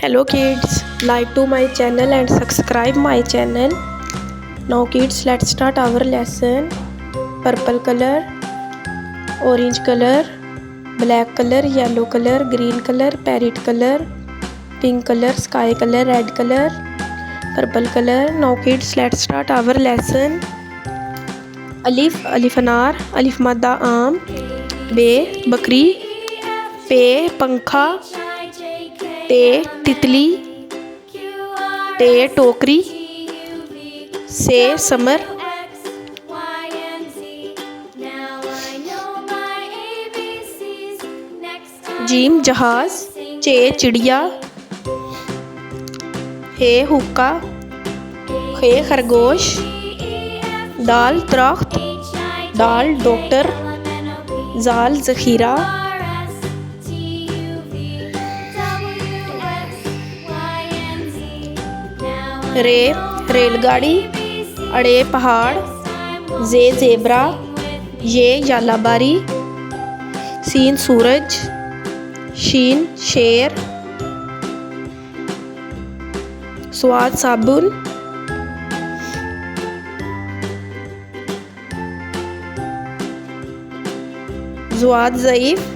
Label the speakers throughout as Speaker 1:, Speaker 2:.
Speaker 1: Hello kids, like to my channel and subscribe my channel. Now kids, let's start our lesson. Purple color, orange color, black color, yellow color, green color, parrot color, pink color, sky color, red color, purple color. Now kids, let's start our lesson. Alif, alif anar, alif madda aam, be बकरी, पे पंखा, टे तितली, टे टोकरी, से summer, gym जहाज, चे चिड़िया, हे हुक्का, खे खरगोश, दाल दरख्त, दाल डॉक्टर, जाल ज़ख़ीरा, रे रेलगाड़ी, अड़े पहाड़, जे ज़ेब्रा, ये यालाबारी, सीन सूरज, शीन शेर, स्वाद साबुन, ज़ुआद ज़ईफ़,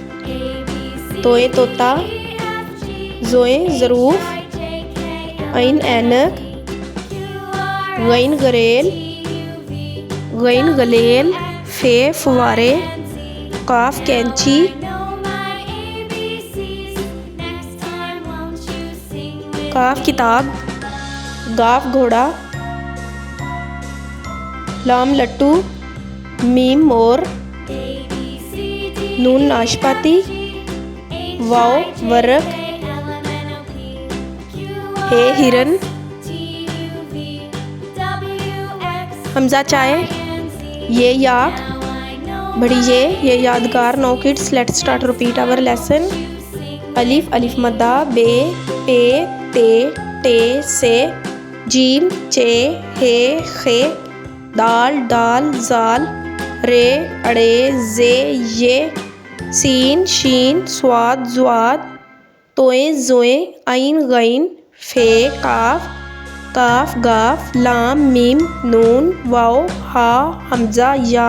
Speaker 1: तोए तोता, ज़ोए ज़रूफ़, ऐन ऐनक, गैन गरेल, गैन गलेल, फे फुवारे, काफ कैंची, काफ किताब, गाफ घोड़ा, लाम लट्टू, मीम मोर, नून नाशपाती, वाव वर्क, हे हिरन, हमजा चाय, ये याक, बड़ी ये यादगार. Now kids, let's start repeat our lesson. अलिफ अलिफ मद्दा, बे पे ते टे से, जीम चे हे खे, दाल डाल जाल, रे अड़े जे ये, सीन शीन स्वाद ज़ुआद, तोए ज़ोए, ऐन गैन, फे काफ, काफ गाफ, लाम मीम नून वाव हा हमजा या.